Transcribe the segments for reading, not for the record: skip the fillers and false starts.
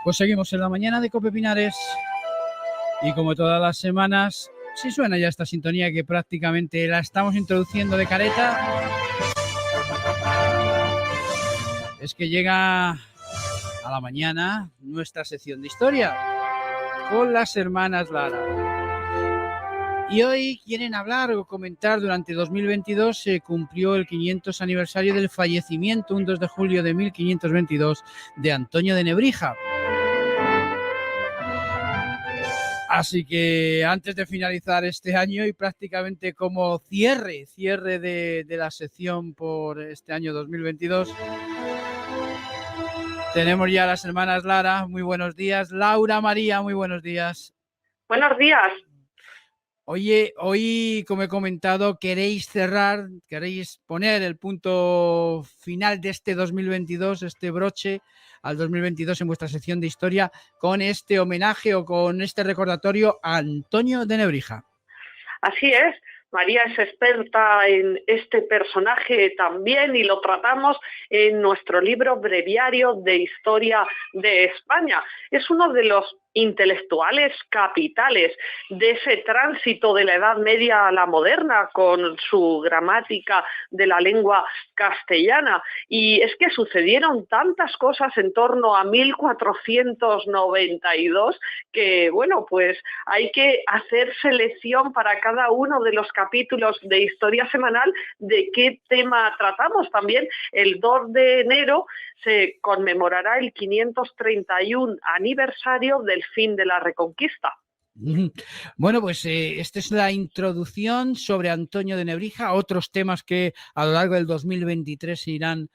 Pues seguimos en la mañana de Cope Pinares y como todas las semanas, si suena ya esta sintonía que prácticamente la estamos introduciendo de careta, es que llega a la mañana nuestra sección de historia con las hermanas Lara. Y hoy quieren hablar o comentar, durante 2022 se cumplió el 500 aniversario del fallecimiento, un 2 de julio de 1522, de Antonio de Nebrija. Así que antes de finalizar este año y prácticamente como cierre de la sección por este año 2022, tenemos ya a las hermanas Lara. Muy buenos días. Laura, María, muy buenos días. Buenos días. Oye, hoy, como he comentado, queréis poner el punto final de este 2022, este broche al 2022 en vuestra sección de historia, con este homenaje o con este recordatorio a Antonio de Nebrija. Así es. María es experta en este personaje también y lo tratamos en nuestro libro breviario de historia de España. Es uno de los intelectuales capitales de ese tránsito de la Edad Media a la moderna, con su gramática de la lengua castellana. Y es que sucedieron tantas cosas en torno a 1492 que, bueno, pues hay que hacer selección para cada uno de los capítulos de Historia Semanal de qué tema tratamos. También el 2 de enero se conmemorará el 531 aniversario del fin de la Reconquista. Bueno, pues esta es la introducción sobre Antonio de Nebrija, otros temas que a lo largo del 2023 se irán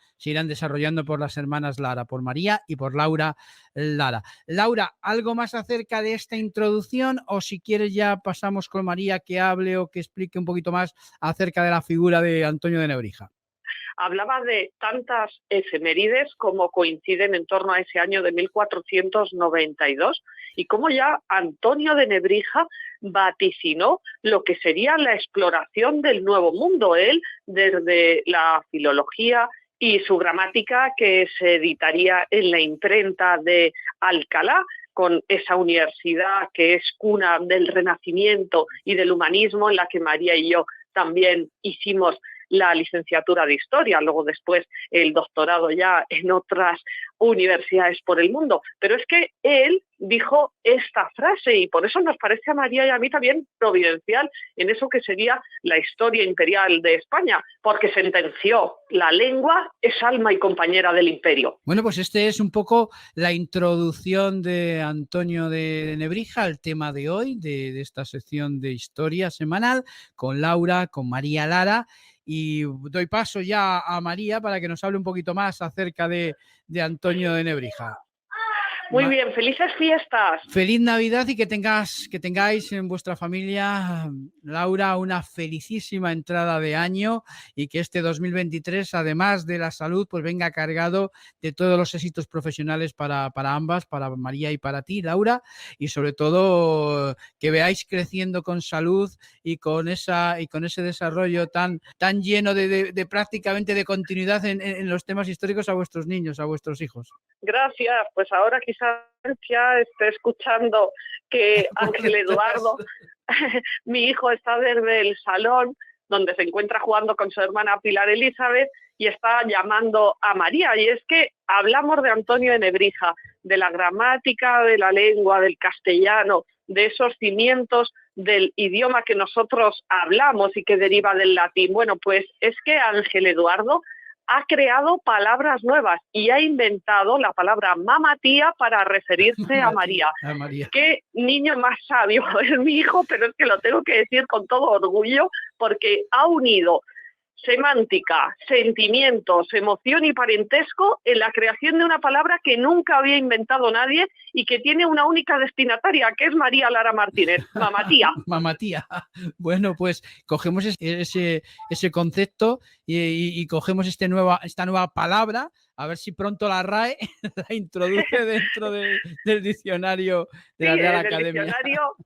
desarrollando por las hermanas Lara, por María y por Laura Lara. Laura, ¿algo más acerca de esta introducción o si quieres ya pasamos con María que hable o que explique un poquito más acerca de la figura de Antonio de Nebrija? Hablaba de tantas efemérides como coinciden en torno a ese año de 1492 y cómo ya Antonio de Nebrija vaticinó lo que sería la exploración del Nuevo Mundo. Él, desde la filología y su gramática, que se editaría en la imprenta de Alcalá, con esa universidad que es cuna del Renacimiento y del humanismo, en la que María y yo también hicimos la licenciatura de Historia, luego después el doctorado ya en otras universidades por el mundo. Pero es que él dijo esta frase y por eso nos parece a María y a mí también providencial en eso que sería la historia imperial de España, porque sentenció: la lengua es alma y compañera del imperio. Bueno, pues este es un poco la introducción de Antonio de Nebrija al tema de hoy, de esta sección de historia semanal, con Laura, con María Lara. Y doy paso ya a María para que nos hable un poquito más acerca de Antonio de Nebrija. Muy bien, felices fiestas. Feliz Navidad y que tengáis en vuestra familia, Laura, una felicísima entrada de año y que este 2023, además de la salud, pues venga cargado de todos los éxitos profesionales para ambas, para María y para ti, Laura, y sobre todo que veáis creciendo con salud y con ese desarrollo tan lleno de prácticamente de continuidad en los temas históricos a vuestros niños, a vuestros hijos. Gracias, pues ahora quizás ya esté escuchando que Ángel Eduardo, mi hijo, está desde el salón donde se encuentra jugando con su hermana Pilar Elizabeth y está llamando a María. Y es que hablamos de Antonio de Nebrija, de la gramática de la lengua, del castellano, de esos cimientos del idioma que nosotros hablamos y que deriva del latín. Bueno, pues es que Ángel Eduardo ha creado palabras nuevas y ha inventado la palabra mamatía para referirse a María. Qué niño más sabio es mi hijo, pero es que lo tengo que decir con todo orgullo porque ha unido semántica, sentimientos, emoción y parentesco en la creación de una palabra que nunca había inventado nadie y que tiene una única destinataria, que es María Lara Martínez, mamatía. Mamatía. Bueno, pues cogemos ese concepto y cogemos esta nueva palabra A ver si pronto la RAE la introduce dentro del diccionario de Sí, la Real en el Academia diccionario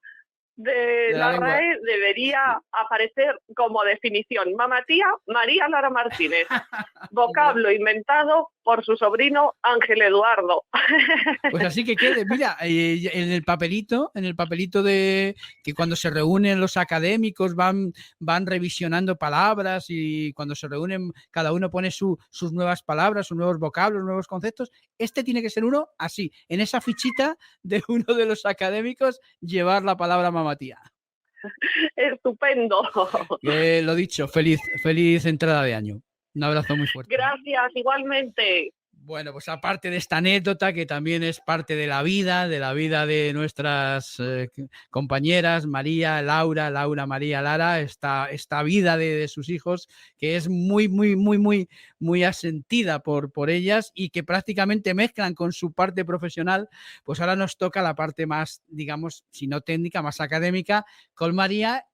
de de la la Lengua. RAE debería aparecer como definición: mamatía María Lara Martínez, Bueno, vocablo inventado por su sobrino Ángel Eduardo. pues así que quede, mira, en el papelito de que cuando se reúnen los académicos van revisionando palabras y cuando se reúnen cada uno pone sus nuevas palabras, sus nuevos vocablos, nuevos conceptos. Este tiene que ser uno así, en esa fichita de uno de los académicos llevar la palabra mamatía. Estupendo. Lo dicho, feliz entrada de año. Un abrazo muy fuerte. Gracias, igualmente. Bueno, pues aparte de esta anécdota que también es parte de la vida de nuestras compañeras, María, Laura, María, Lara, esta vida de sus hijos que es muy asentida por ellas y que prácticamente mezclan con su parte profesional, pues ahora nos toca la parte más, digamos, si no técnica, más académica, con María,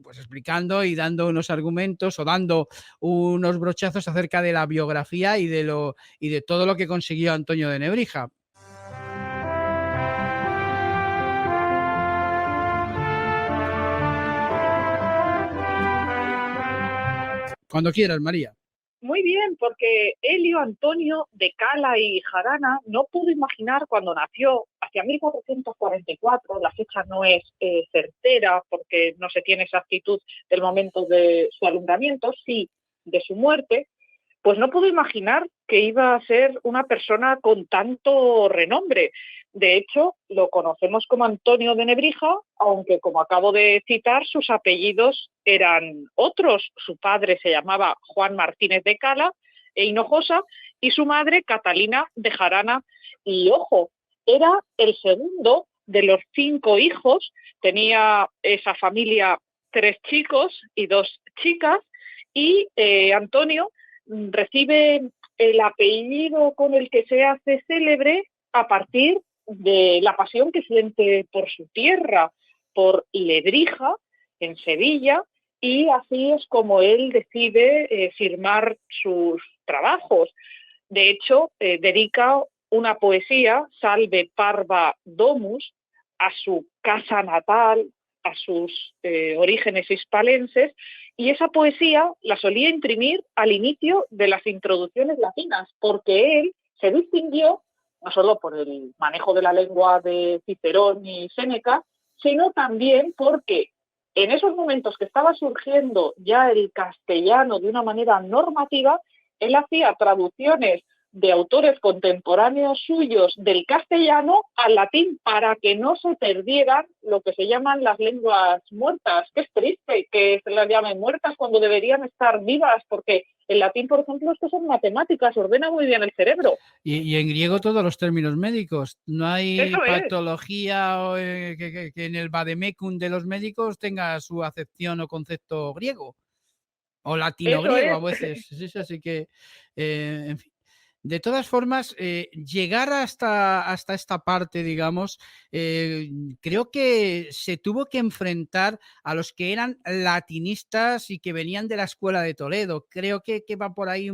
pues explicando y dando unos argumentos o dando unos brochazos acerca de la biografía y de todo lo que consiguió Antonio de Nebrija. Cuando quieras, María. Muy bien, porque Elio Antonio de Cala y Jarana no pudo imaginar cuando nació, hacia 1444, la fecha no es certera porque no se tiene exactitud del momento de su alumbramiento, sí de su muerte, pues no pudo imaginar que iba a ser una persona con tanto renombre. De hecho, lo conocemos como Antonio de Nebrija, aunque, como acabo de citar, sus apellidos eran otros. Su padre se llamaba Juan Martínez de Cala e Hinojosa y su madre Catalina de Jarana. Y, ojo, era el segundo de los 5 hijos. Tenía esa familia 3 chicos y 2 chicas y Antonio recibe el apellido con el que se hace célebre a partir de la pasión que siente por su tierra, por Lebrija, en Sevilla, y así es como él decide firmar sus trabajos. De hecho, dedica una poesía, Salve Parva Domus, a su casa natal, a sus orígenes hispalenses, y esa poesía la solía imprimir al inicio de las introducciones latinas, porque él se distinguió no solo por el manejo de la lengua de Cicerón y Séneca, sino también porque en esos momentos que estaba surgiendo ya el castellano de una manera normativa, él hacía traducciones de autores contemporáneos suyos del castellano al latín para que no se perdieran lo que se llaman las lenguas muertas, que es triste que se las llamen muertas cuando deberían estar vivas, porque el latín, por ejemplo, es que son matemáticas, ordena muy bien el cerebro. Y en griego todos los términos médicos. No hay Eso es. patología que en el vademecum de los médicos tenga su acepción o concepto griego o Eso latino-griego a es. veces. Sí, así que, en fin. De todas formas, llegar hasta esta parte, digamos, creo que se tuvo que enfrentar a los que eran latinistas y que venían de la escuela de Toledo. Creo que va por ahí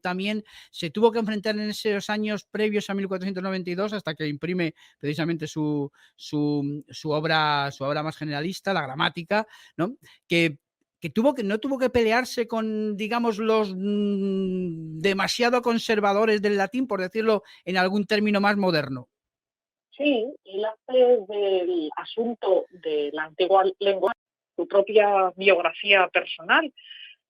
también, se tuvo que enfrentar en esos años previos a 1492 hasta que imprime precisamente su obra más generalista, la gramática, ¿no? Que no tuvo que pelearse con, digamos, los demasiado conservadores del latín, por decirlo en algún término más moderno. Sí, él hace del asunto de la antigua lengua su propia biografía personal.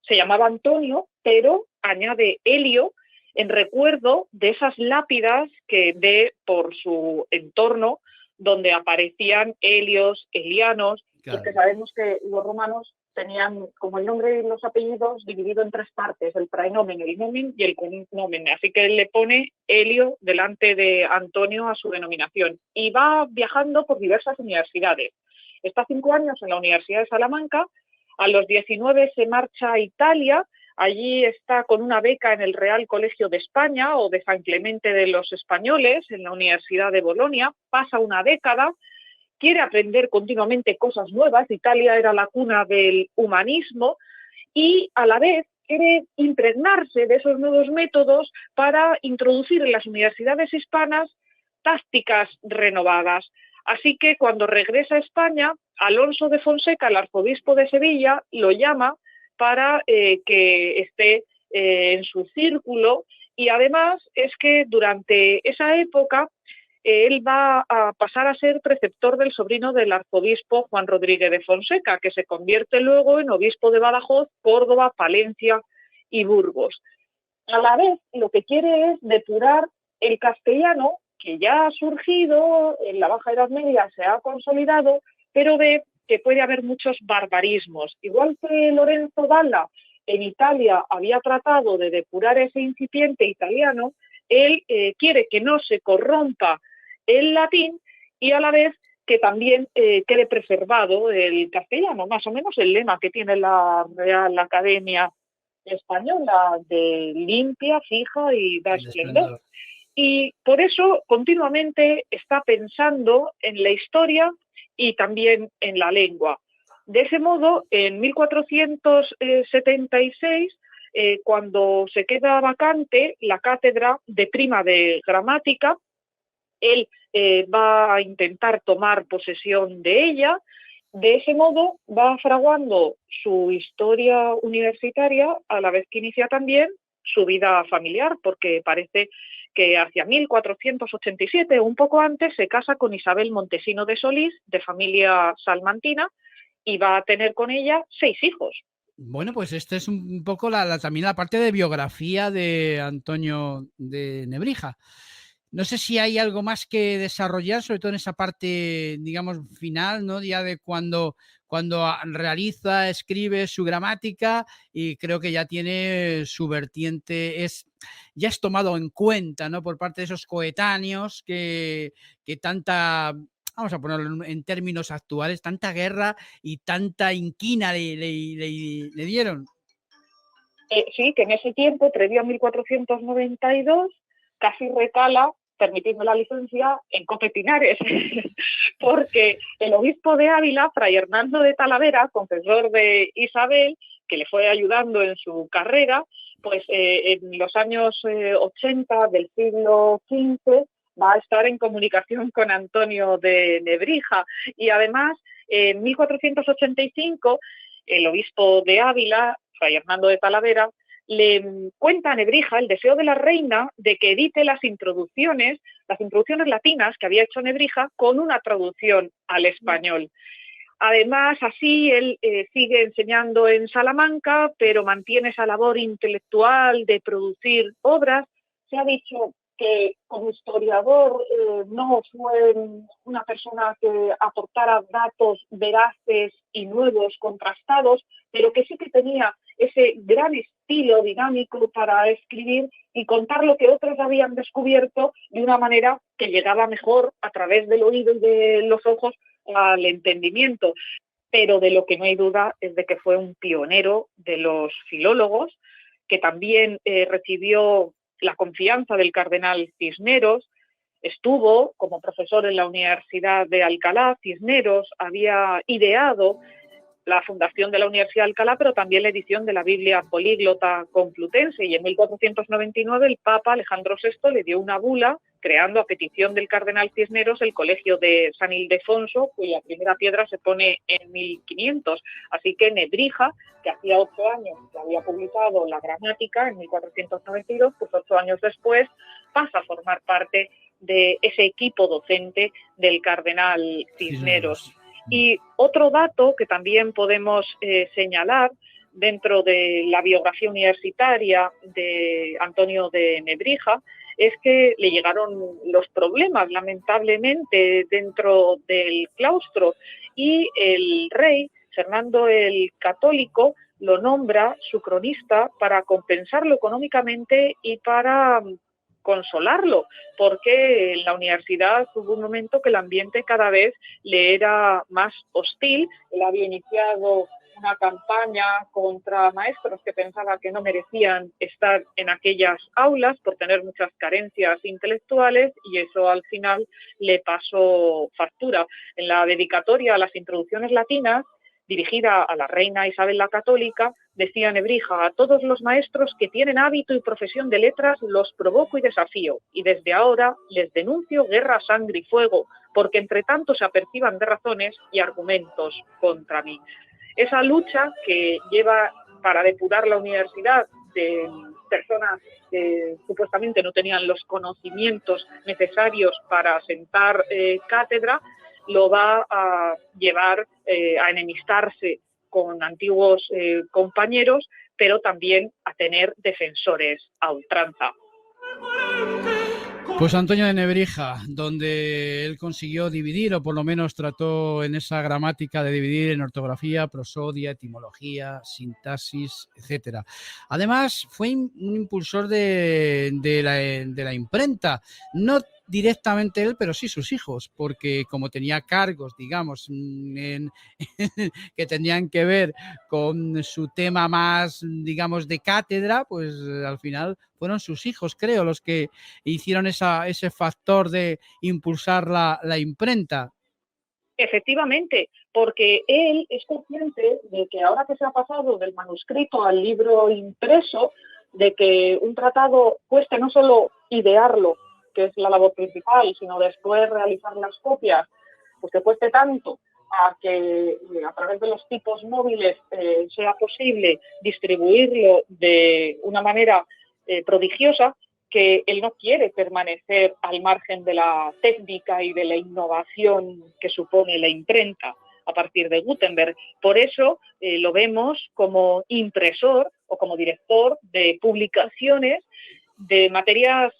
Se llamaba Antonio, pero añade Helio en recuerdo de esas lápidas que ve por su entorno, donde aparecían Helios, Elianos, Claro. porque sabemos que los romanos tenían como el nombre y los apellidos dividido en 3 partes, el praenomen, el nomen y el cognomen, así que él le pone Helio delante de Antonio a su denominación y va viajando por diversas universidades. Está 5 años en la Universidad de Salamanca, a los 19 se marcha a Italia, allí está con una beca en el Real Colegio de España o de San Clemente de los Españoles, en la Universidad de Bolonia, pasa una década, quiere aprender continuamente cosas nuevas, Italia era la cuna del humanismo y a la vez quiere impregnarse de esos nuevos métodos para introducir en las universidades hispanas tácticas renovadas. Así que cuando regresa a España, Alonso de Fonseca, el arzobispo de Sevilla, lo llama para que esté en su círculo, y además es que durante esa época él va a pasar a ser preceptor del sobrino del arzobispo Juan Rodríguez de Fonseca, que se convierte luego en obispo de Badajoz, Córdoba, Palencia y Burgos. A la vez, lo que quiere es depurar el castellano, que ya ha surgido, en la Baja Edad Media se ha consolidado, pero ve que puede haber muchos barbarismos. Igual que Lorenzo Dalla en Italia había tratado de depurar ese incipiente italiano, él quiere que no se corrompa el latín y a la vez que también quede preservado el castellano, más o menos el lema que tiene la Real Academia Española de limpia, fija y da esplendor. Y por eso continuamente está pensando en la historia y también en la lengua. De ese modo, en 1476, cuando se queda vacante la cátedra de prima de gramática, él va a intentar tomar posesión de ella. De ese modo va fraguando su historia universitaria a la vez que inicia también su vida familiar, porque parece que hacia 1487, un poco antes, se casa con Isabel Montesino de Solís, de familia salmantina, y va a tener con ella 6 hijos. Bueno, pues este es un poco también la parte de biografía de Antonio de Nebrija. No sé si hay algo más que desarrollar, sobre todo en esa parte, digamos, final, ¿no? Ya de cuando realiza, escribe su gramática, y creo que ya tiene su vertiente, ya es tomado en cuenta, ¿no? Por parte de esos coetáneos que tanta, vamos a ponerlo en términos actuales, tanta guerra y tanta inquina le dieron. Sí, que en ese tiempo, previo a 1492, casi recala, permitiendo la licencia, en Copetinares, porque el obispo de Ávila, Fray Hernando de Talavera, confesor de Isabel, que le fue ayudando en su carrera, pues en los años 80 del siglo XV va a estar en comunicación con Antonio de Nebrija, y además en 1485 el obispo de Ávila, Fray Hernando de Talavera, le cuenta a Nebrija el deseo de la reina de que edite las introducciones latinas que había hecho Nebrija con una traducción al español. Además, así él sigue enseñando en Salamanca, pero mantiene esa labor intelectual de producir obras. Se ha dicho que como historiador no fue una persona que aportara datos veraces y nuevos, contrastados, pero que sí que tenía ese gran estilo dinámico para escribir y contar lo que otros habían descubierto de una manera que llegaba mejor a través del oído y de los ojos al entendimiento. Pero de lo que no hay duda es de que fue un pionero de los filólogos, que también recibió la confianza del cardenal Cisneros, estuvo como profesor en la Universidad de Alcalá. Cisneros había ideado la fundación de la Universidad de Alcalá, pero también la edición de la Biblia políglota complutense, y en 1499 el Papa Alejandro VI le dio una bula creando a petición del cardenal Cisneros el Colegio de San Ildefonso, cuya primera piedra se pone en 1500. Así que Nebrija, que hacía 8 años que había publicado la gramática en 1492, pues 8 años después pasa a formar parte de ese equipo docente del cardenal Cisneros. Y otro dato que también podemos señalar dentro de la biografía universitaria de Antonio de Nebrija es que le llegaron los problemas, lamentablemente, dentro del claustro, y el rey, Fernando el Católico, lo nombra su cronista para compensarlo económicamente y para consolarlo, porque en la universidad hubo un momento que el ambiente cada vez le era más hostil. Él había iniciado una campaña contra maestros que pensaba que no merecían estar en aquellas aulas por tener muchas carencias intelectuales, y eso al final le pasó factura. En la dedicatoria a las introducciones latinas, dirigida a la reina Isabel la Católica, decía Nebrija, a todos los maestros que tienen hábito y profesión de letras los provoco y desafío, y desde ahora les denuncio guerra, sangre y fuego, porque entre tanto se aperciban de razones y argumentos contra mí. Esa lucha que lleva para depurar la universidad de personas que supuestamente no tenían los conocimientos necesarios para sentar cátedra, lo va a llevar a enemistarse con antiguos compañeros, pero también a tener defensores a ultranza. Pues Antonio de Nebrija, donde él consiguió dividir, o por lo menos trató en esa gramática de dividir en ortografía, prosodia, etimología, sintaxis, etcétera. Además, fue un impulsor de la imprenta, no directamente él, pero sí sus hijos, porque como tenía cargos, digamos, que tenían que ver con su tema más, digamos, de cátedra, pues al final fueron sus hijos, creo, los que hicieron ese factor de impulsar la imprenta. Efectivamente, porque él es consciente de que ahora que se ha pasado del manuscrito al libro impreso, de que un tratado cueste no solo idearlo, que es la labor principal, sino después realizar las copias, pues que cueste tanto a que a través de los tipos móviles sea posible distribuirlo de una manera prodigiosa, que él no quiere permanecer al margen de la técnica y de la innovación que supone la imprenta a partir de Gutenberg. Por eso lo vemos como impresor o como director de publicaciones de materias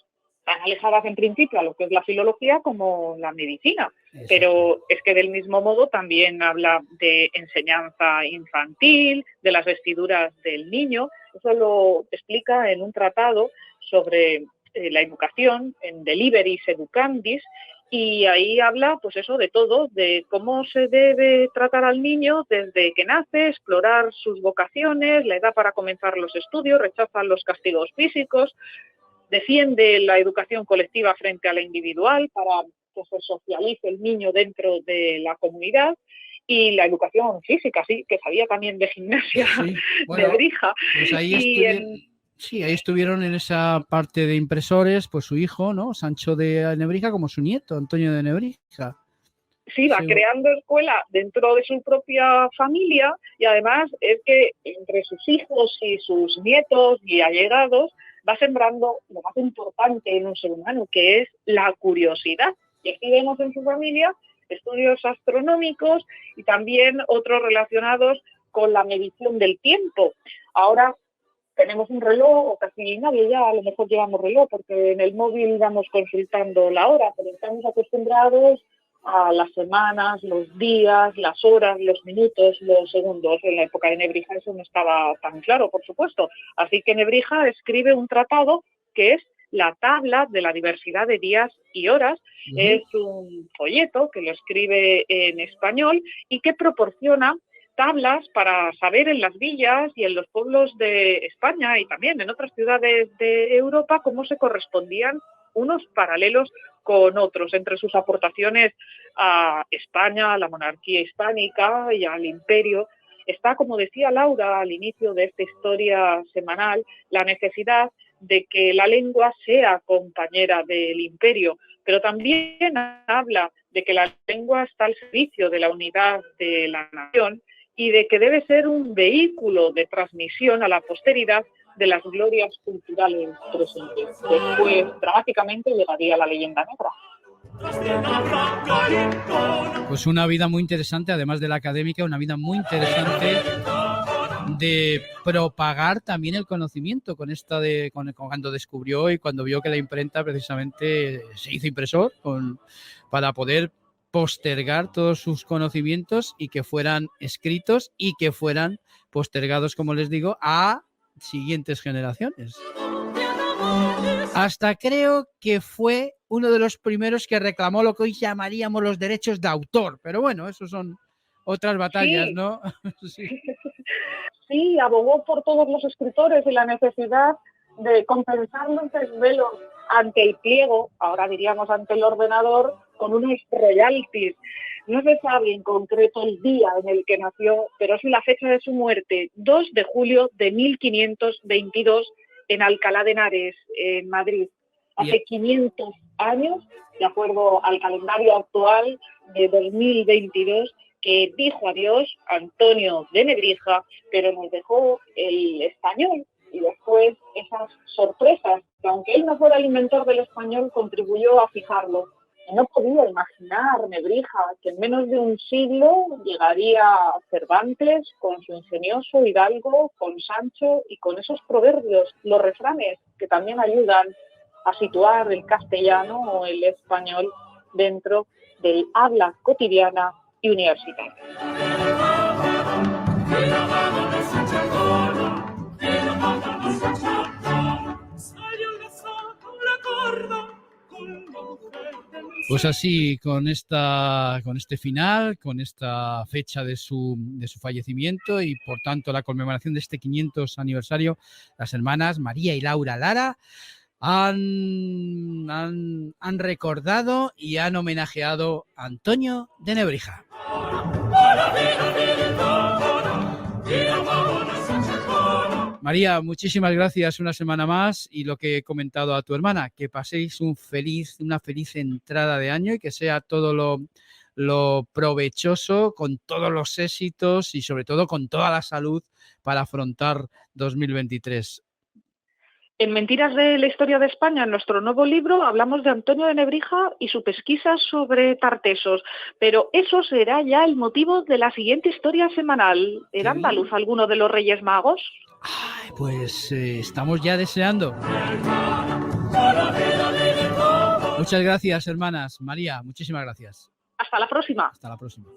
tan alejadas en principio a lo que es la filología como la medicina. Pero es que del mismo modo también habla de enseñanza infantil, de las vestiduras del niño. Eso lo explica en un tratado sobre la educación, en De Liberis Educandis, y ahí habla, pues eso, de todo, de cómo se debe tratar al niño desde que nace, explorar sus vocaciones, la edad para comenzar los estudios, rechaza los castigos físicos, defiende la educación colectiva frente a la individual para que se socialice el niño dentro de la comunidad, y la educación física, sí, que sabía también de gimnasia, sí, bueno, de Nebrija. Pues ahí estuvieron en esa parte de impresores, pues su hijo, ¿no? Sancho de Nebrija, como su nieto, Antonio de Nebrija. Sí, va creando escuela dentro de su propia familia, y además es que entre sus hijos y sus nietos y allegados va sembrando lo más importante en un ser humano, que es la curiosidad. Y aquí vemos en su familia estudios astronómicos y también otros relacionados con la medición del tiempo. Ahora tenemos un reloj, o casi nadie ya a lo mejor llevamos reloj, porque en el móvil vamos consultando la hora, pero estamos acostumbrados a las semanas, los días, las horas, los minutos, los segundos. En la época de Nebrija eso no estaba tan claro, por supuesto. Así que Nebrija escribe un tratado que es la tabla de la diversidad de días y horas. Es un folleto que lo escribe en español y que proporciona tablas para saber en las villas y en los pueblos de España y también en otras ciudades de Europa cómo se correspondían unos paralelos con otros. Entre sus aportaciones a España, a la monarquía hispánica y al imperio, está, como decía Laura al inicio de esta historia semanal, la necesidad de que la lengua sea compañera del imperio, pero también habla de que la lengua está al servicio de la unidad de la nación y de que debe ser un vehículo de transmisión a la posteridad de las glorias culturales presentes. Después, dramáticamente, llegaría la leyenda negra. Pues una vida muy interesante, además de la académica, una vida muy interesante de propagar también el conocimiento con cuando descubrió y cuando vio que la imprenta precisamente se hizo impresor para poder postergar todos sus conocimientos y que fueran escritos y que fueran postergados, como les digo, a siguientes generaciones. Hasta creo que fue uno de los primeros que reclamó lo que hoy llamaríamos los derechos de autor, pero bueno, eso son otras batallas, sí. ¿no? Sí. Sí, abogó por todos los escritores y la necesidad de compensar los desvelos ante el pliego, ahora diríamos ante el ordenador, con unos royalties. No se sabe en concreto el día en el que nació, pero sí la fecha de su muerte, 2 de julio de 1522, en Alcalá de Henares, en Madrid. Hace 500 años, de acuerdo al calendario actual de 2022, que dijo adiós Antonio de Nebrija, pero nos dejó el español y después esas sorpresas, que aunque él no fuera el inventor del español, contribuyó a fijarlo. No podía imaginar Nebrija que en menos de un siglo llegaría Cervantes con su ingenioso Hidalgo, con Sancho y con esos proverbios, los refranes, que también ayudan a situar el castellano o el español dentro del habla cotidiana y universitaria. Pues así, con este final, con esta fecha de su fallecimiento y por tanto la conmemoración de este 500 aniversario, las hermanas María y Laura Lara han recordado y han homenajeado a Antonio de Nebrija. María, muchísimas gracias una semana más, y lo que he comentado a tu hermana, que paséis una feliz entrada de año y que sea todo lo provechoso, con todos los éxitos y sobre todo con toda la salud para afrontar 2023. En Mentiras de la Historia de España, en nuestro nuevo libro, hablamos de Antonio de Nebrija y su pesquisa sobre Tartesos, pero eso será ya el motivo de la siguiente historia semanal. ¿Era andaluz alguno de los Reyes Magos? Ay, pues estamos ya deseando. Muchas gracias, hermanas. María, muchísimas gracias. Hasta la próxima. Hasta la próxima.